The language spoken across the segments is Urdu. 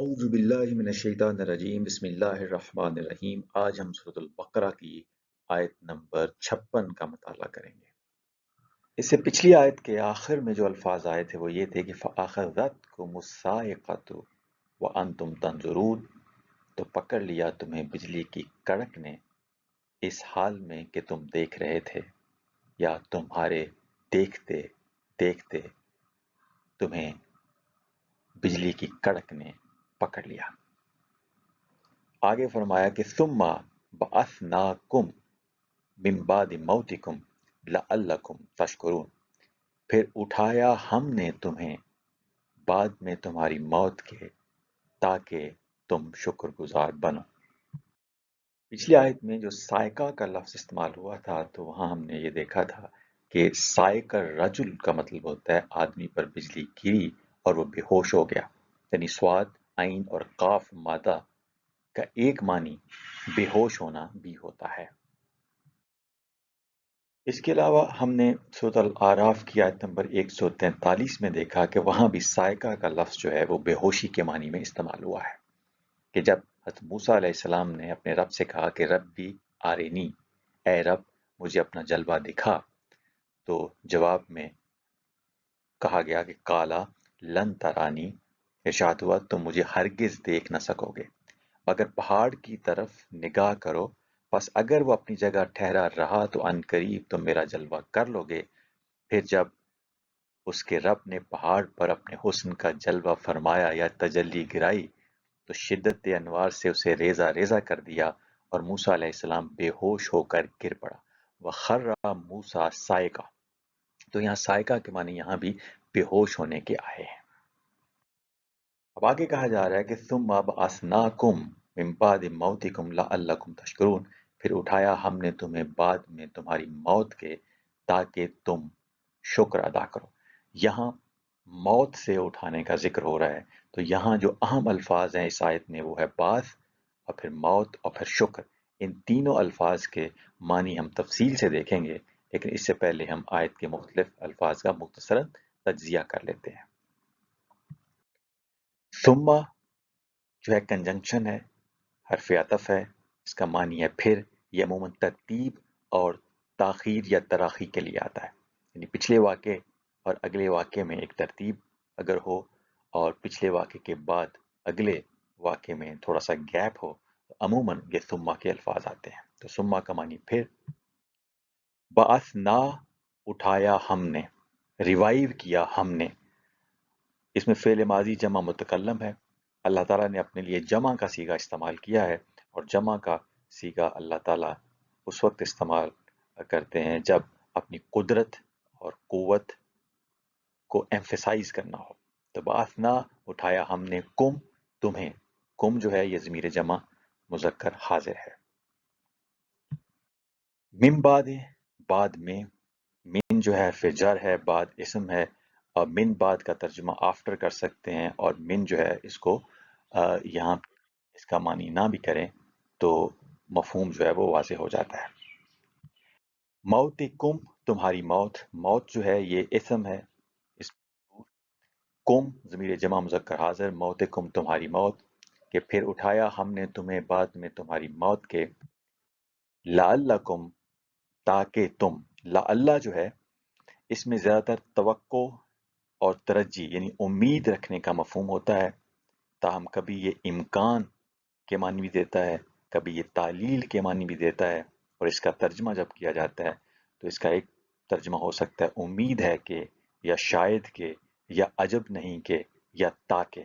اعوذ باللہ من الشیطان الرجیم بسم اللہ الرحمن الرحیم۔ آج ہم سورۃ البقرہ کی آیت نمبر 56 کا مطالعہ کریں گے۔ اس سے پچھلی آیت کے آخر میں جو الفاظ آئے تھے وہ یہ تھے کہ فَأَخَذَتْكُمُ الصَّاعِقَةُ وَأَنْتُمْ تَنظُرُونَ، تو پکڑ لیا تمہیں بجلی کی کڑک نے اس حال میں کہ تم دیکھ رہے تھے، یا تمہارے دیکھتے دیکھتے تمہیں بجلی کی کڑک نے پکڑ لیا۔ آگے فرمایا کہ ثم بعثناکم من بعد موتکم لعلکم تشکرون، پھر اٹھایا ہم نے تمہیں بعد میں تمہاری موت کے تاکہ تم شکر گزار بنو۔ پچھلی آیت میں جو سائقہ کا لفظ استعمال ہوا تھا تو وہاں ہم نے یہ دیکھا تھا کہ سائق الرجل کا مطلب ہوتا ہے آدمی پر بجلی گری اور وہ بے ہوش ہو گیا، یعنی صاد، عین اور قاف مادہ کا ایک معنی بے ہوش ہونا بھی ہوتا ہے۔ اس کے علاوہ ہم نے سورۃ الاعراف کی آیت نمبر 143 میں دیکھا کہ وہاں بھی سائقہ کا لفظ جو ہے وہ بے ہوشی کے معنی میں استعمال ہوا ہے، کہ جب حضرت موسیٰ علیہ السلام نے اپنے رب سے کہا کہ رب بھی آرینی، اے رب مجھے اپنا جلوہ دکھا، تو جواب میں کہا گیا کہ کالا لن ترانی، ارشاد ہوا تم مجھے ہرگز دیکھ نہ سکو گے، اگر پہاڑ کی طرف نگاہ کرو، پس اگر وہ اپنی جگہ ٹھہرا رہا تو ان قریب تم میرا جلوہ کر لو گے۔ پھر جب اس کے رب نے پہاڑ پر اپنے حسن کا جلوہ فرمایا یا تجلی گرائی تو شدت انوار سے اسے ریزہ ریزہ کر دیا اور موسیٰ علیہ السلام بے ہوش ہو کر گر پڑا۔ وَخَرَّ مُوسَىٰ صَاعِقًا، تو یہاں صاعقہ کے معنی یہاں بھی بے ہوش ہونے کے آئے ہیں۔ اب آگے کہا جا رہا ہے کہ ثُمَّ بَعَثْنَاكُم مِّن بَعْدِ مَوْتِكُمْ لَعَلَّكُمْ تَشْكُرُونَ، پھر اٹھایا ہم نے تمہیں بعد میں تمہاری موت کے تاکہ تم شکر ادا کرو۔ یہاں موت سے اٹھانے کا ذکر ہو رہا ہے، تو یہاں جو اہم الفاظ ہیں اس آیت میں وہ ہے بعث، اور پھر موت، اور پھر شکر۔ ان تینوں الفاظ کے معنی ہم تفصیل سے دیکھیں گے، لیکن اس سے پہلے ہم آیت کے مختلف الفاظ کا مختصراً تجزیہ کر لیتے ہیں۔ ثم جو ہے کنجنکشن ہے، حرف عطف ہے، اس کا معنی ہے پھر۔ یہ عموماً ترتیب اور تاخیر یا تراخی کے لیے آتا ہے، یعنی پچھلے واقعے اور اگلے واقعے میں ایک ترتیب اگر ہو اور پچھلے واقعے کے بعد اگلے واقعے میں تھوڑا سا گیپ ہو تو عموماً یہ ثم کے الفاظ آتے ہیں۔ تو ثم کا معنی پھر۔ بعثنا اٹھایا ہم نے، ریوائیو کیا ہم نے، اس میں فعل ماضی جمع متکلم ہے۔ اللہ تعالیٰ نے اپنے لیے جمع کا صیغہ استعمال کیا ہے، اور جمع کا صیغہ اللہ تعالیٰ اس وقت استعمال کرتے ہیں جب اپنی قدرت اور قوت کو ایمفیسائز کرنا ہو۔ تو بعثنا اٹھایا ہم نے، کم تمہیں، کم جو ہے یہ ضمیر جمع مذکر حاضر ہے۔ من بعد، بعد میں، من جو ہے حرف جر ہے، بعد اسم ہے، اور من بعد کا ترجمہ آفٹر کر سکتے ہیں، اور من جو ہے اس کو یہاں اس کا معنی نہ بھی کریں تو مفہوم جو ہے وہ واضح ہو جاتا ہے۔ موت کم، تمہاری موت، موت جو ہے یہ اسم ہے، اس کم ضمیر جمع مذکر حاضر، موت کم تمہاری موت، کہ پھر اٹھایا ہم نے تمہیں بعد میں تمہاری موت کے، لعلکم تاکہ تم، لعل جو ہے اس میں زیادہ تر توقع اور ترجی یعنی امید رکھنے کا مفہوم ہوتا ہے، تاہم کبھی یہ امکان کے معنی بھی دیتا ہے، کبھی یہ تعلیل کے معنی بھی دیتا ہے، اور اس کا ترجمہ جب کیا جاتا ہے تو اس کا ایک ترجمہ ہو سکتا ہے امید ہے کہ، یا شاید کہ، یا عجب نہیں کہ، یا تاکہ۔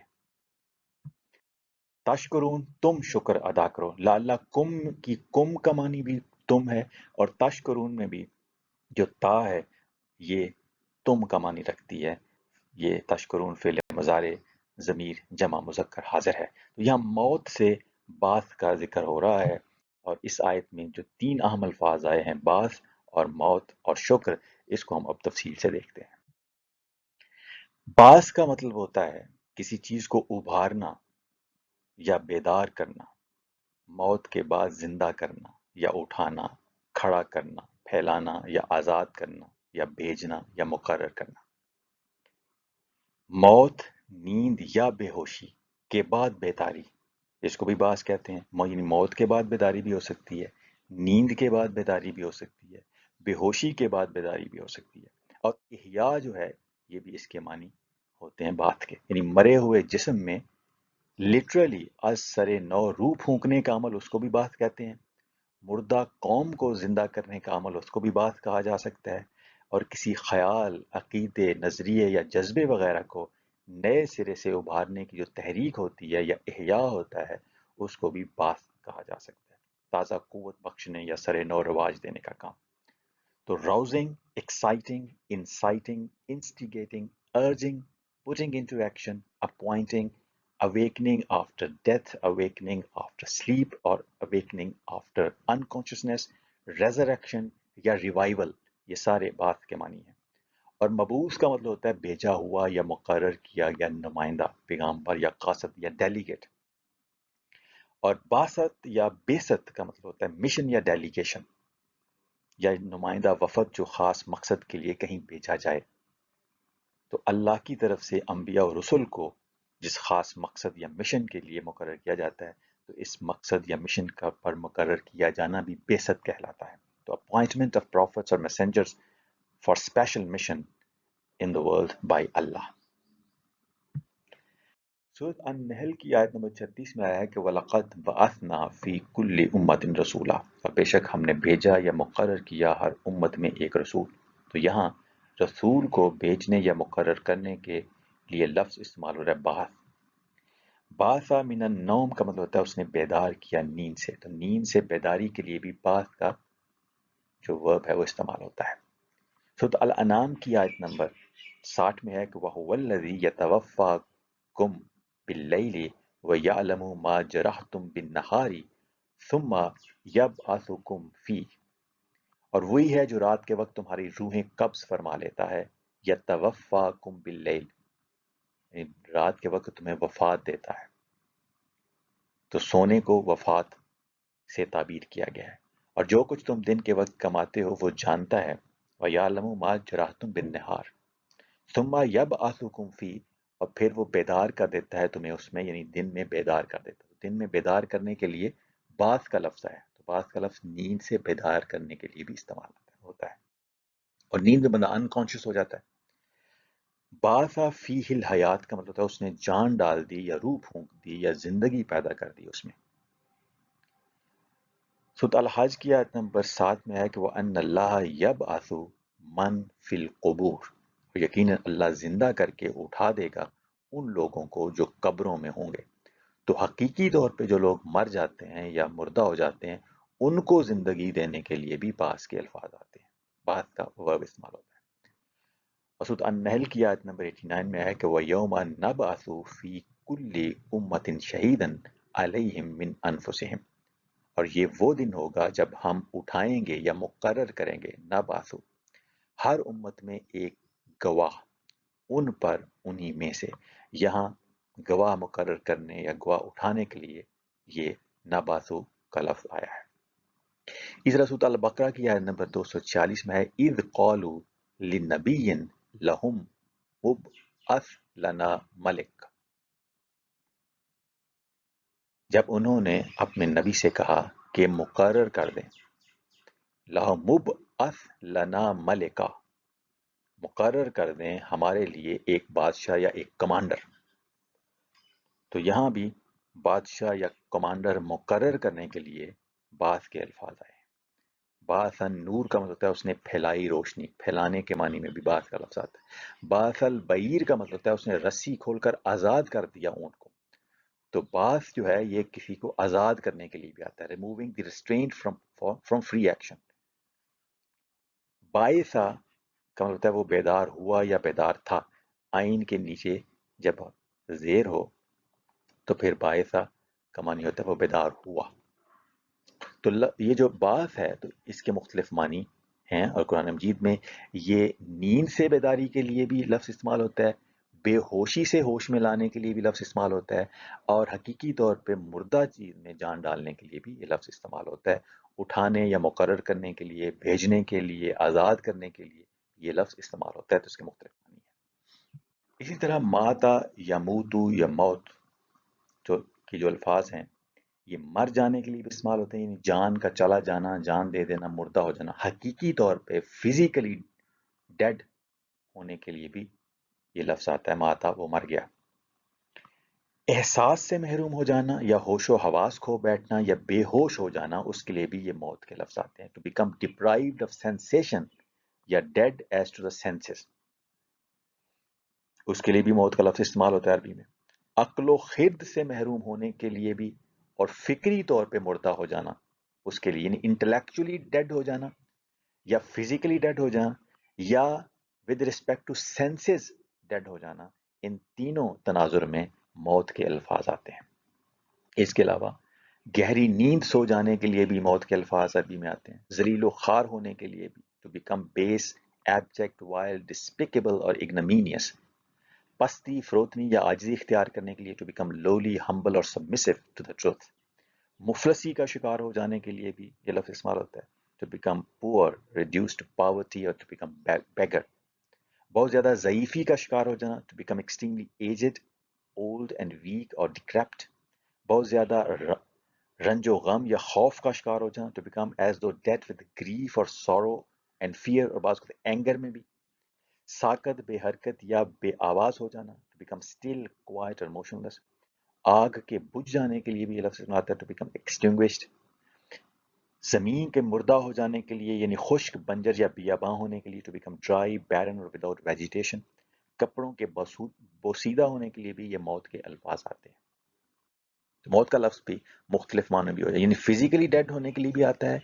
تشکرون، تم شکر ادا کرو۔ لعلہ کم کی کم کا معنی بھی تم ہے، اور تشکرون میں بھی جو تا ہے یہ تم کا معنی رکھتی ہے۔ یہ تشکرون فعل مضارع ضمیر جمع مذکر حاضر ہے۔ تو یہاں موت سے بعث کا ذکر ہو رہا ہے، اور اس آیت میں جو تین اہم الفاظ آئے ہیں، بعث اور موت اور شکر، اس کو ہم اب تفصیل سے دیکھتے ہیں۔ بعث کا مطلب ہوتا ہے کسی چیز کو ابھارنا یا بیدار کرنا، موت کے بعد زندہ کرنا یا اٹھانا، کھڑا کرنا، پھیلانا یا آزاد کرنا یا بھیجنا یا مقرر کرنا۔ موت، نیند یا بے ہوشی کے بعد بیداری، اس کو بھی باس کہتے ہیں، یعنی موت کے بعد بیداری بھی ہو سکتی ہے، نیند کے بعد بیداری بھی ہو سکتی ہے، بے ہوشی کے بعد بیداری بھی ہو سکتی ہے، اور احیاء جو ہے یہ بھی اس کے معنی ہوتے ہیں بات کے، یعنی مرے ہوئے جسم میں لٹرلی از سر نو روح پھونکنے کا عمل اس کو بھی بات کہتے ہیں، مردہ قوم کو زندہ کرنے کا عمل اس کو بھی بات کہا جا سکتا ہے، اور کسی خیال، عقیدے، نظریے یا جذبے وغیرہ کو نئے سرے سے ابھارنے کی جو تحریک ہوتی ہے یا احیاء ہوتا ہے اس کو بھی بات کہا جا سکتا ہے، تازہ قوت بخشنے یا سر نو رواج دینے کا کام۔ تو rousing, exciting, inciting, instigating, urging, putting into action, appointing, awakening after death, awakening after sleep اور awakening after unconsciousness، resurrection یا revival، یہ سارے بات کے معنی ہیں۔ اور مبعوث کا مطلب ہوتا ہے بھیجا ہوا یا مقرر کیا یا نمائندہ، پیغامبر یا قاصد یا ڈیلیگیٹ۔ اور باسط یا بیست کا مطلب ہوتا ہے مشن یا ڈیلیگیشن، یا نمائندہ وفد جو خاص مقصد کے لیے کہیں بھیجا جائے۔ تو اللہ کی طرف سے انبیاء و رسل کو جس خاص مقصد یا مشن کے لیے مقرر کیا جاتا ہے تو اس مقصد یا مشن کا پر مقرر کیا جانا بھی بعثت کہلاتا ہے۔ تو اپوائنٹمنٹ آف پروفٹس اور messengers for special mission in the world by اللہ۔ سورۃ النحل کی آیت نمبر 36 میں آیا ہے کہ وَلَقَدْ بَعَثْنَا فِي كُلِّ أُمَّةٍ رَسُولًا، اور بے شک ہم نے بھیجا یا مقرر کیا ہر امت میں ایک رسول۔ تو یہاں رسول کو بھیجنے یا مقرر کرنے کے لیے لفظ استعمال ہو رہا ہے بعث۔ بعث من النوم کا مطلب ہوتا ہے اس نے بیدار کیا نیند سے، تو نیند سے بیداری کے لیے بھی بعث کا جو ورب ہے وہ استعمال ہوتا ہے۔ سورۃ الانعام کی آیت نمبر 60 میں ہے کہ وَهُوَ الَّذِي يَتَوَفَّاكُم بِاللَّيْلِ وَيَعْلَمُ مَا جَرَحْتُم بِالنَّهَارِ ثُمَّ يَبْعَثُكُم فِيهِ، اور وہی ہے جو رات کے وقت تمہاری روحیں قبض فرما لیتا ہے، يَتَوَفَّاكُم بِاللَّيْلِ، یعنی رات کے وقت تمہیں وفات دیتا ہے۔ تو سونے کو وفات سے تعبیر کیا گیا ہے، اور جو کچھ تم دن کے وقت کماتے ہو وہ جانتا ہے، وَيَعْلَمُ مَا جَرَحْتُم بِالنَّهَارِ ثُمَّ يَبْعَثُكُم فِيهِ، اور پھر وہ بیدار کر دیتا ہے تمہیں اس میں، یعنی دن میں بیدار کر دیتا ہے۔ دن میں بیدار کرنے کے لیے بعث کا لفظ ہے، تو بعث کا لفظ نیند سے بیدار کرنے کے لیے بھی استعمال ہوتا ہے، اور نیند میں بندہ انکانشیس ہو جاتا ہے۔ بعث فیہ الحیات کا مطلب ہے اس نے جان ڈال دی یا روح پھونک دی یا زندگی پیدا کر دی اس میں۔ سورۃ الحج کی آیت نمبر 7 میں ہے کہ وَأَنَّ اللَّهَ يَبْعَثُ مَن فِي الْقُبُورِ، اور یقیناً اللہ زندہ کر کے اٹھا دے گا ان لوگوں کو جو قبروں میں ہوں گے۔ تو حقیقی طور پہ جو لوگ مر جاتے ہیں یا مردہ ہو جاتے ہیں ان کو زندگی دینے کے لیے بھی بعث کے الفاظ آتے ہیں، بعث کا ورب استعمال ہوتا ہے۔ اور سورۃ النحل کی آیت نمبر 89 میں ہے کہ وَيَوْمَ نَبْعَثُ فِي كُلِّ أُمَّةٍ شَهِيدًا عَلَيْهِمْ مِنْ أَنفُسِهِمْ، اور یہ وہ دن ہوگا جب ہم اٹھائیں گے یا مقرر کریں گے نبعث، ہر امت میں ایک گواہ ان پر انہی میں سے، یہاں گواہ مقرر کرنے یا گواہ اٹھانے کے لیے یہ نبعث کا لفظ آیا ہے۔ اس طرح سورۃ البقرہ کی آیت نمبر 240 میں ہے اِذْ قَالُوا لِنَبِيٍّ لَهُمْ ابْعَثْ لَنَا مَلِكًا، جب انہوں نے اپنے نبی سے کہا کہ مقرر کر دیں، لَهُمْ ابْعَثْ لَنَا مَلِكًا، مقرر کر دیں ہمارے لیے ایک بادشاہ یا ایک کمانڈر۔ تو یہاں بھی بادشاہ یا کمانڈر مقرر کرنے کے لیے بعث کے الفاظ آئے ہیں۔ بعث نور کا مطلب ہوتا ہے اس نے پھیلائی روشنی، پھیلانے کے معنی میں بھی بعث کا لفظ آتا ہے۔ بعث البعیر کا مطلب ہوتا ہے اس نے رسی کھول کر آزاد کر دیا اونٹ کو۔ تو بعث جو ہے یہ کسی کو آزاد کرنے کے لیے بھی آتا ہے، removing the restraint from free action. باعثا کا مطلب ہوتا ہے وہ بیدار ہوا یا بیدار تھا، آئین کے نیچے جب زیر ہو تو پھر باعثا کا معنی ہوتا ہے وہ بیدار ہوا۔ تو یہ جو بعث ہے تو اس کے مختلف معنی ہیں، اور قرآن مجید میں یہ نیند سے بیداری کے لیے بھی لفظ استعمال ہوتا ہے، بے ہوشی سے ہوش میں لانے کے لیے بھی لفظ استعمال ہوتا ہے، اور حقیقی طور پہ مردہ چیز میں جان ڈالنے کے لیے بھی یہ لفظ استعمال ہوتا ہے۔ اٹھانے یا مقرر کرنے کے لیے، بھیجنے کے لیے، آزاد کرنے کے لیے یہ لفظ استعمال ہوتا ہے، تو اس کے مختلف معنی ہیں۔ اسی طرح ماتا یا موتو یا موت کے جو الفاظ ہیں یہ مر جانے کے لیے بھی استعمال ہوتے ہیں، یعنی جان کا چلا جانا، جان دے دینا، مردہ ہو جانا، حقیقی طور پہ فزیکلی ڈیڈ ہونے کے لیے بھی یہ لفظ آتا ہے، ماتا وہ مر گیا۔ احساس سے محروم ہو جانا یا ہوش و حواس کھو بیٹھنا یا بے ہوش ہو جانا، اس کے لیے بھی یہ موت کے لفظ آتے ہیں، to become deprived of sensation یا dead as to the senses, اس کے لیے بھی موت کا لفظ استعمال ہوتا ہے عربی میں۔ عقل و خرد سے محروم ہونے کے لیے بھی اور فکری طور پہ مردہ ہو جانا اس کے لیے، یعنی انٹلیکچولی ڈیڈ ہو جانا یا فزیکلی ڈیڈ ہو جانا یا with respect to senses dead ہو جانا، ان تینوں تناظر میں موت کے الفاظ آتے ہیں۔ اس کے علاوہ گہری نیند سو جانے کے لیے بھی موت کے الفاظ عربی میں آتے ہیں، ذلیل و خوار ہونے کے لیے بھی، ٹو بیکم بیس، ایبجیکٹ، وائل، ڈسپیکیبل اور اگنومینیس، پستی، فروتنی یا عاجزی اختیار کرنے کے لیے، ٹو بیکم لولی، ہمبل اور سبمسو ٹو دا ٹروتھ، مفلسی کا شکار ہو جانے کے لیے بھی یہ لفظ استعمال ہوتا ہے، to become poor, reduce to poverty اور ٹو بیکم بیگر، بہت زیادہ ضعیفی کا شکار ہو جانا، to become extremely aged, old and weak اور ڈکریپٹ، بہت زیادہ رنج و غم یا خوف کا شکار ہو جانا، to become as though dead with grief اور سورو اینڈ فیئر، اور بعض اینگر میں بھی، ساکت، بے حرکت یا بے آواز ہو جانا، ٹو بیکم اسٹل، کوائٹ اور موشن لیس، آگ کے بجھ جانے کے لیے بھی یہ لفظ استعمال آتا ہے، ٹو بیکم ایکسٹنگوشڈ، زمین کے مردہ ہو جانے کے لیے یعنی خشک، بنجر یا بیاباں ہونے کے لیے، ٹو بیکم ڈرائی، بیرن اور وداؤٹ ویجیٹیشن، کپڑوں کے بوسیدہ ہونے کے لیے بھی یہ موت کے الفاظ آتے ہیں۔ تو موت کا لفظ بھی مختلف معنی بھی ہو جائے، یعنی فزیکلی ڈیڈ ہونے کے لیے بھی آتا ہے،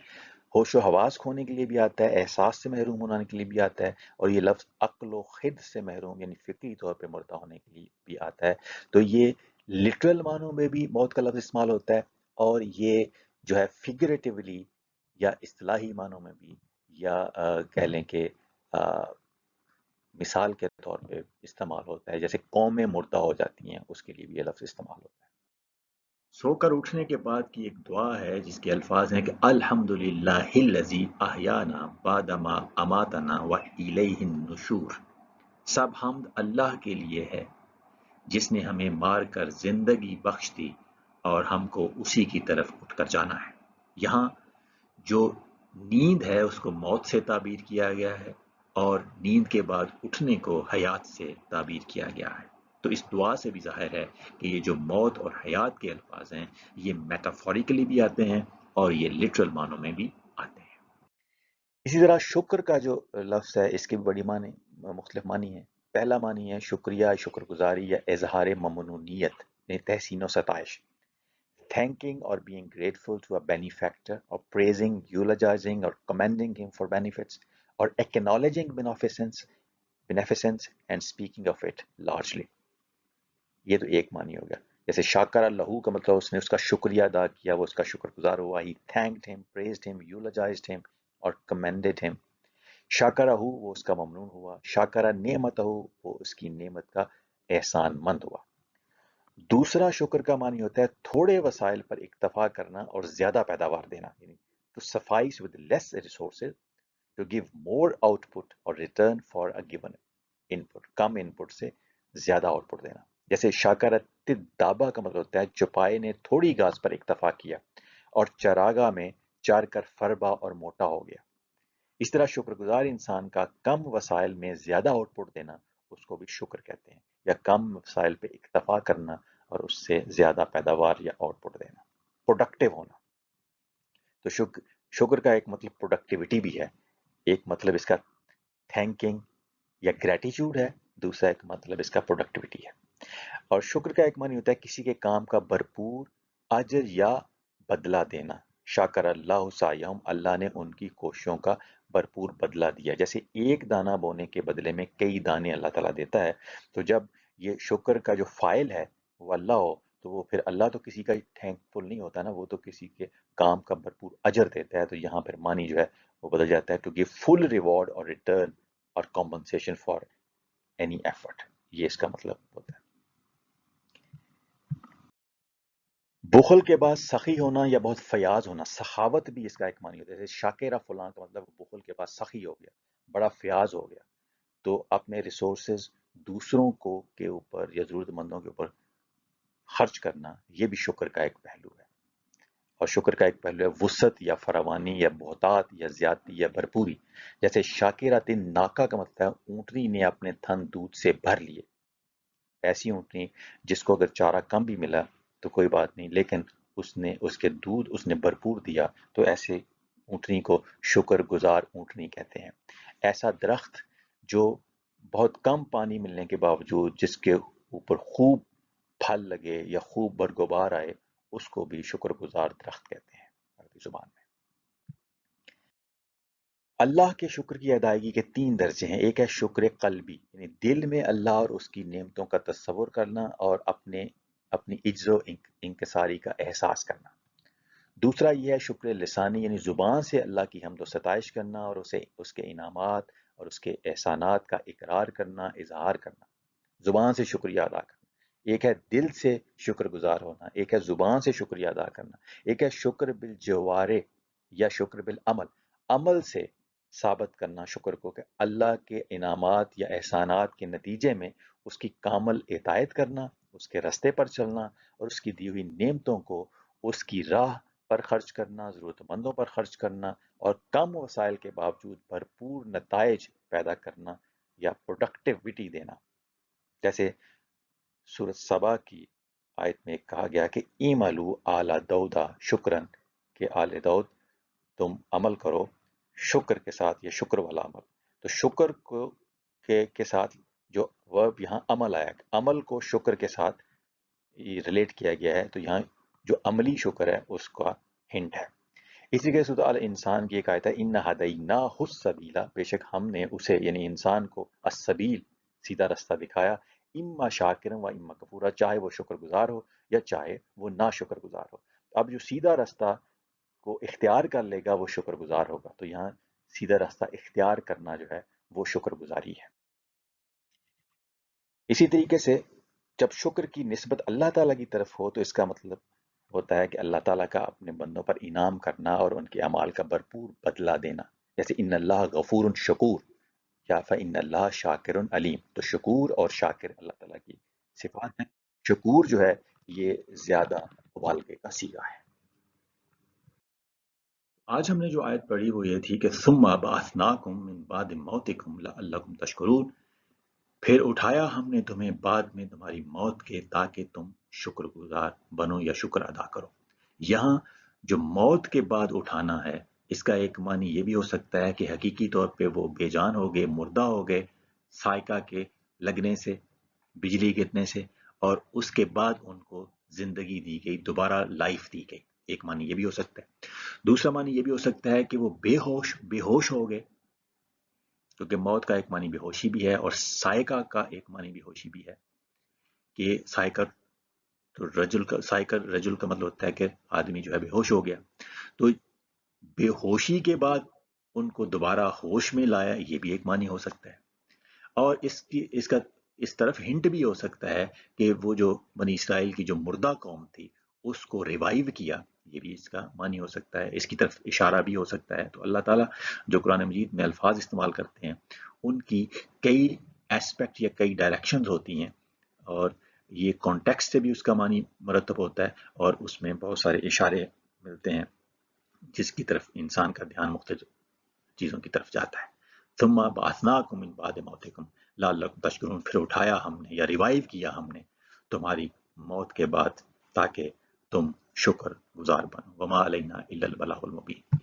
ہوش و حواس کھونے کے لیے بھی آتا ہے، احساس سے محروم ہونے کے لیے بھی آتا ہے، اور یہ لفظ عقل و خرد سے محروم یعنی فکری طور پہ مردہ ہونے کے لیے بھی آتا ہے۔ تو یہ لٹرل معنوں میں بھی موت کا لفظ استعمال ہوتا ہے، اور یہ جو ہے فگریٹیولی یا اصطلاحی معنوں میں بھی، یا کہہ لیں کہ مثال کے طور پہ استعمال ہوتا ہے، جیسے قومیں مردہ ہو جاتی ہیں، اس کے لیے بھی یہ لفظ استعمال ہوتا ہے۔ سو کر اٹھنے کے بعد کی ایک دعا ہے جس کے الفاظ ہیں کہ الحمدللہ الذی احیانا بعد ما اماتنا والیہ النشور، سب حمد اللہ کے لیے ہے جس نے ہمیں مار کر زندگی بخش دی اور ہم کو اسی کی طرف اٹھ کر جانا ہے۔ یہاں جو نیند ہے اس کو موت سے تعبیر کیا گیا ہے، اور نیند کے بعد اٹھنے کو حیات سے تعبیر کیا گیا ہے۔ تو اس دعا سے بھی ظاہر ہے کہ یہ جو موت اور حیات کے الفاظ ہیں یہ میٹافوریکلی بھی آتے ہیں اور یہ لٹرل معنوں میں بھی آتے ہیں۔ اسی طرح شکر کا جو لفظ ہے اس کے بھی بڑی معنی مختلف معنی ہیں۔ پہلا معنی ہے شکریہ، شکر گزاری یا اظہار ممنونیت، یعنی تحسین و ستائش، thanking or being grateful to a benefactor, or praising, eulogizing, or commending him for benefits, or acknowledging beneficence and speaking of it largely۔ یہ تو ایک معنی ہو گیا۔ جیسے شاکر اللہ کا مطلب اس نے اس کا شکریہ ادا کیا، وہ اس کا شکر گزار ہوا، he thanked him, praised him, eulogized him اور commended him۔ شاکرہ وہ اس کا ممنون ہوا، شاکرہ نعمتہ وہ اس کی نعمت کا احسان مند ہوا۔ دوسرا شکر کا معنی ہوتا ہے تھوڑے وسائل پر اکتفا کرنا اور زیادہ پیداوار دینا، یعنی to suffice with less resources to give more output or return for a given input، come input سے زیادہ آؤٹ پٹ دینا۔ جیسے شاکرت دابا کا مطلب ہوتا ہے چوپائے نے تھوڑی گھاس پر اکتفا کیا اور چراگاہ میں چار کر فربا اور موٹا ہو گیا۔ اس طرح شکر گزار انسان کا کم وسائل میں زیادہ آؤٹ پٹ دینا اس کو بھی شکر کہتے ہیں، یا کم وسائل پہ اکتفا کرنا اور اس سے زیادہ پیداوار یا آؤٹ پٹ دینا، پروڈکٹیو ہونا۔ تو شکر کا ایک مطلب پروڈکٹیوٹی بھی ہے، ایک مطلب اس کا تھینکنگ یا گریٹیچیوڈ ہے، دوسرا ایک مطلب اس کا پروڈکٹیوٹی ہے۔ اور شکر کا ایک معنی ہوتا ہے کسی کے کام کا بھرپور اجر یا بدلہ دینا۔ شاکر اللہ سعیہم، اللہ نے ان کی کوششوں کا بھرپور بدلہ دیا۔ جیسے ایک دانہ بونے کے بدلے میں کئی دانے اللہ تعالیٰ دیتا ہے، تو جب یہ شکر کا جو فائل ہے وہ اللہ ہو تو وہ پھر اللہ تو کسی کا تھینک فل نہیں ہوتا نا، وہ تو کسی کے کام کا بھرپور اجر دیتا ہے۔ تو یہاں پھر معنی جو ہے وہ بدل جاتا ہے ٹو گیو فل ریوارڈ اور ریٹرن اور کمپنسیشن فار اینی ایفرٹ، یہ اس کا مطلب ہوتا ہے۔ بخل کے بعد سخی ہونا یا بہت فیاض ہونا، سخاوت بھی اس کا ایک معنی ہوتا ہے۔ جیسے شاکرہ فلاں کا مطلب بخل کے بعد سخی ہو گیا، بڑا فیاض ہو گیا، تو اپنے ریسورسز دوسروں کو کے اوپر یا ضرورت مندوں کے اوپر خرچ کرنا، یہ بھی شکر کا ایک پہلو ہے۔ اور شکر کا ایک پہلو ہے وسعت یا فراوانی یا بہتات یا زیادتی یا بھرپوری۔ جیسے شاکرات ناکا کا مطلب ہے اونٹنی نے اپنے تھن دودھ سے بھر لیے۔ ایسی اونٹنی جس کو اگر چارہ کم بھی ملا تو کوئی بات نہیں، لیکن اس کے دودھ اس نے بھرپور دیا، تو ایسے اونٹنی کو شکر گزار اونٹنی کہتے ہیں۔ ایسا درخت جو بہت کم پانی ملنے کے باوجود جس کے اوپر خوب پھل لگے یا خوب برگبار آئے، اس کو بھی شکر گزار درخت کہتے ہیں عربی زبان میں۔ اللہ کے شکر کی ادائیگی کے 3 درجے ہیں۔ ایک ہے شکر قلبی، یعنی دل میں اللہ اور اس کی نعمتوں کا تصور کرنا اور اپنی عجز و انکساری کا احساس کرنا۔ دوسرا یہ ہے شکر لسانی، یعنی زبان سے اللہ کی حمد و ستائش کرنا اور اس کے انعامات اور اس کے احسانات کا اقرار کرنا، اظہار کرنا، زبان سے شکریہ ادا کرنا۔ ایک ہے دل سے شکر گزار ہونا، ایک ہے زبان سے شکریہ ادا کرنا، ایک ہے شکر بالجوارے یا شکر بالعمل، عمل سے ثابت کرنا شکر کو کہ اللہ کے انعامات یا احسانات کے نتیجے میں اس کی کامل اطاعت کرنا، اس کے رستے پر چلنا اور اس کی دی ہوئی نعمتوں کو اس کی راہ پر خرچ کرنا، ضرورت مندوں پر خرچ کرنا اور کم وسائل کے باوجود بھرپور نتائج پیدا کرنا یا پروڈکٹیوٹی دینا۔ جیسے سورۃ سبا کی آیت میں کہا گیا کہ اعملوا آل داؤد شکرن، کہ آل داؤد تم عمل کرو شکر کے ساتھ یا شکر والا عمل۔ تو شکر کو کے ساتھ جو ورب یہاں عمل آیا، عمل کو شکر کے ساتھ ریلیٹ کیا گیا ہے، تو یہاں جو عملی شکر ہے اس کا ہنٹ ہے۔ اسی طریقے سے سورۃ الانسان کی ایک آیت ہے اِنَّا هَدَيْنَاهُ السَّبِيلَ، بے شک ہم نے اسے یعنی انسان کو السبیل سیدھا رستہ دکھایا، اما شاکرا و اما کفورا، چاہے وہ شکر گزار ہو یا چاہے وہ نا شکر گزار ہو۔ اب جو سیدھا رستہ کو اختیار کر لے گا وہ شکر گزار ہوگا، تو یہاں سیدھا راستہ اختیار کرنا جو ہے وہ شکر گزاری ہے۔ اسی طریقے سے جب شکر کی نسبت اللہ تعالیٰ کی طرف ہو تو اس کا مطلب ہوتا ہے کہ اللہ تعالیٰ کا اپنے بندوں پر انعام کرنا اور ان کے اعمال کا بھرپور بدلہ دینا، جیسے ان اللہ غفور شکور یا فإن اللہ شاکر علیم۔ تو شکور اور شاکر اللہ تعالیٰ کی صفات ہیں۔ شکور جو ہے یہ زیادہ مبالغے کا صیغہ ہے۔ آج ہم نے جو آیت پڑھی وہ یہ تھی کہ ثم بعثناکم من بعد موتکم لعلکم تشکرون، پھر اٹھایا ہم نے تمہیں بعد میں تمہاری موت کے تاکہ تم شکر گزار بنو یا شکر ادا کرو۔ یہاں جو موت کے بعد اٹھانا ہے اس کا ایک معنی یہ بھی ہو سکتا ہے کہ حقیقی طور پہ وہ بے جان ہو گئے، مردہ ہو گئے صاعقہ کے لگنے سے، بجلی گرنے سے، اور اس کے بعد ان کو زندگی دی گئی، دوبارہ لائف دی گئی۔ ایک معنی یہ بھی ہو سکتا ہے۔ دوسرا معنی یہ بھی ہو سکتا ہے کہ وہ بے ہوش ہو گئے، کیونکہ موت کا ایک معنی بے ہوشی بھی ہے اور صاعقہ کا ایک معنی بے ہوشی بھی ہے، کہ صاعقہ تو رجل کا مطلب ہوتا ہے کہ آدمی جو ہے بے ہوش ہو گیا، تو بے ہوشی کے بعد ان کو دوبارہ ہوش میں لایا، یہ بھی ایک معنی ہو سکتا ہے۔ اور اس کا اس طرف ہنٹ بھی ہو سکتا ہے کہ وہ جو بنی اسرائیل کی جو مردہ قوم تھی اس کو ریوائیو کیا، یہ بھی اس کا معنی ہو سکتا ہے، اس کی طرف اشارہ بھی ہو سکتا ہے۔ تو اللہ تعالیٰ جو قرآن مجید میں الفاظ استعمال کرتے ہیں ان کی کئی ایسپیکٹ یا کئی ڈائریکشنز ہوتی ہیں، اور یہ کانٹیکسٹ سے بھی اس کا معنی مرتب ہوتا ہے، اور اس میں بہت سارے اشارے ملتے ہیں جس کی طرف انسان کا دھیان مختلف چیزوں کی طرف جاتا ہے۔ ثم بعثناکم من بعد موتکم لعلکم تشکرون، پھر اٹھایا ہم نے یا ریوائیو کیا ہم نے تمہاری موت کے بعد تاکہ تم شکر گزار بنو۔ وما علینا الا البلاغ المبین۔